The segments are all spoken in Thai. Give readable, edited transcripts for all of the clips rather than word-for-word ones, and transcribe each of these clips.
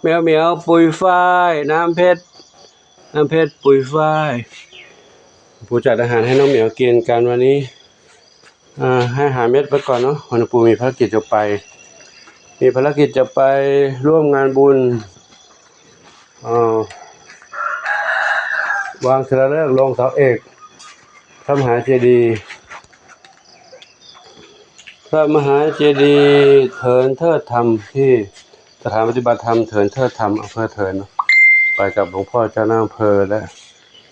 แมวเหมียวปุยฝ้ายน้ำเพชรปุยฝ้ายปูจัดอาหารให้น้องเหมียวกินกันวันนี้ให้อาหารเม็ดไปก่อนเนาะวันปูมีภารกิจจะไปร่วมงานบุญวางศิลาฤกษ์ลงเสาเอกพระมหาเจดีย์เถินเทิดธรรมที่สถานปฏิบัติธรรมเถินเทิดธรรมอำเภอเถินไปกับหลวงพ่อเจ้าหน้าอำเภอและ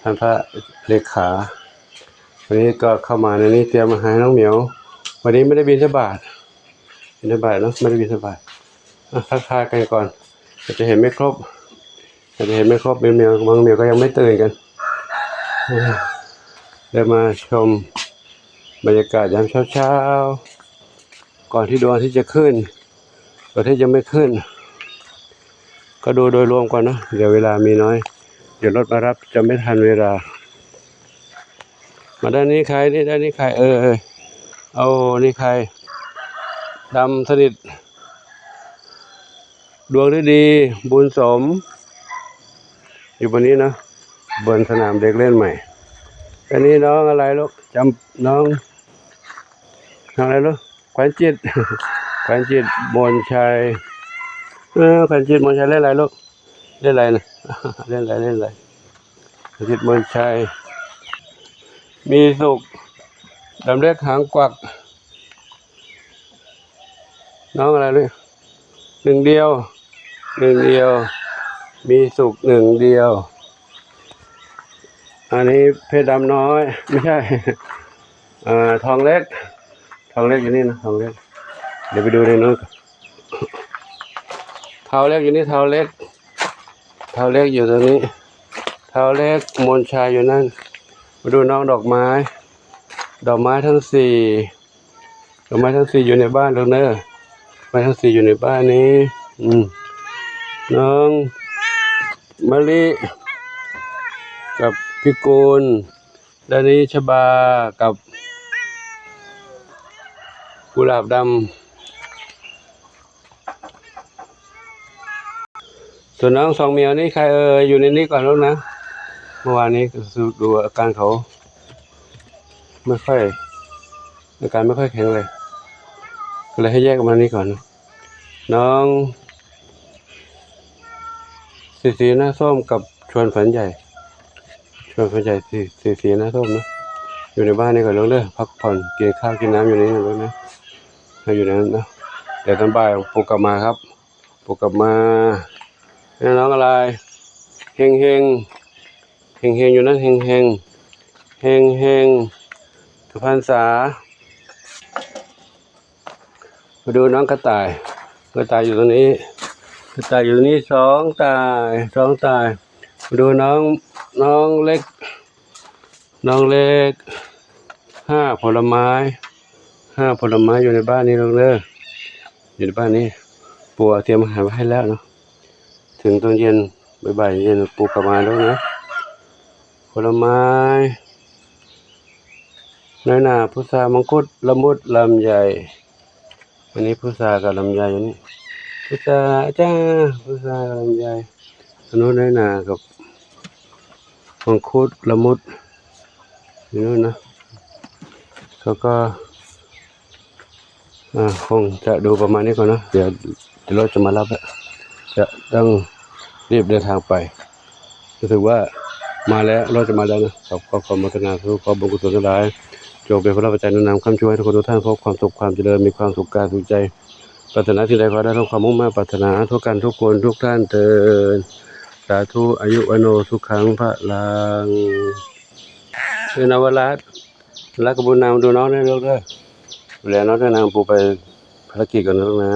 ท่านพระเลขาวันนี้ก็เข้ามาในนี้เตรียมอาหารน้องเหมียววันนี้ไม่ได้บิณฑบาตเนาะไม่ได้บิณฑบาตทักทายกันก่อนจะเห็นไม่ครบเป็นเหมียวบางเหมียวก็ยังไม่ตื่นกันเดี๋ยวมาชมบรรยากาศยามเช้าก่อนที่ดวงอาทิตย์จะขึ้นก่อนที่จะไม่ขึ้นก็ดูโดยรวมก่อนนะเดี๋ยวเวลามีน้อยเดี๋ยวรถมารับจะไม่ทันเวลามาด้านนี้ใครนี่ด้านนี้ใครเอานี่ใครดำสนิทดวงฤดีบุญสมอยู่บนนี้นะบนสนามเด็กเล่นใหม่อันนี้น้องอะไรลูกจำน้องอะไรลูกขวัญจิตมนชัยขวัญจิตมนชัยเล่นอะไรลูกเล่นอะไรนะเล่นอะไรขวัญจิตมนชัยมีสุขดำเล็กหางกวักน้องอะไรลูกหนึ่งเดียวมีสุขหนึ่งเดียวอันนี้เพชรดำน้อยไม่ใช่ทองเล็กอยู่นี่นะทองเล็กเดี๋ยวไปดูในนู้นเท้าเล็กอยู่นี่เท้าเล็กอยู่ตรงนี้เท้าเล็กมนชัยอยู่นั่นมาดูน้องดอกไม้ทั้งสี่อยู่ในบ้านตรงนี้ไม้ทั้งสี่อยู่ในบ้านนี้น้องมะลิกับพิกุลด้านนี้ชบากับกุหลาบดำส่วนน้องสองเหมียวนี่ใครอยู่ในนี้ก่อนลูกนะเมื่อวานนี้ดูอาการเขาไม่ค่อยแข็งเลยก็เลยให้แยกออกมานี่ก่อนน้องสีหน้าส้มกับชวนฝันใหญ่สีหน้าส้มนะอยู่ในบ้านนี่ก่อนลูกเด้อพักผ่อนกินข้าวกินน้ำอยู่นี่นะลูกนะให้อยู่ในนั้นนะเดี๋ยวตอนบ่ายปลุกกลับมาครับน้องอะไรเฮงอยู่นั่นเฮงสุพรรณษามาดูน้องกระต่ายอยู่ตรงนี้สองตายมาดูน้องเล็กห้าผลไม้อยู่ในบ้านนี้ลงเลยอยู่ในบ้านนี้ปู่เตรียมอาหารไว้ให้แล้วเนาะถึงตอนเย็นบ่ายเย็นปู่กลับมาแล้วนะผลไม้น้อยหนาพุทรามังคุดละมุดลำไยอันนี้พุทรากับลำไยอยู่นี่พุทราลำไยอันนู้นน้อยหนากับมังคุดละมุดอยู่นู่นนะเขาก็คงจะดูประมาณนี้ก่อนนะเดี๋ยวรถจะมารับแล้วจะต้องรีบเดินทางไปรู้สึกว่ามาแล้วรถจะมาแล้วนะขอความพัฒนาทุกความบุญกุศลทั้งหลายจงเป็นพระราชใจนำคำช่วยทุกคนทุกท่านพบความสุขความเจริญมีความสุขกายสุขใจปรารถนาที่ใดขอได้ทั้งความมุ่งมั่นปรารถนาทุกกันทุกคนทุกท่านเถิดสาธุอายุวโนสุขังพลังคือนวรัตน์รักกบุญนามดูน้องได้ลูกด้วยดูแลน้องด้วยนางปูไปภารกิจก่อนนะลูกนะ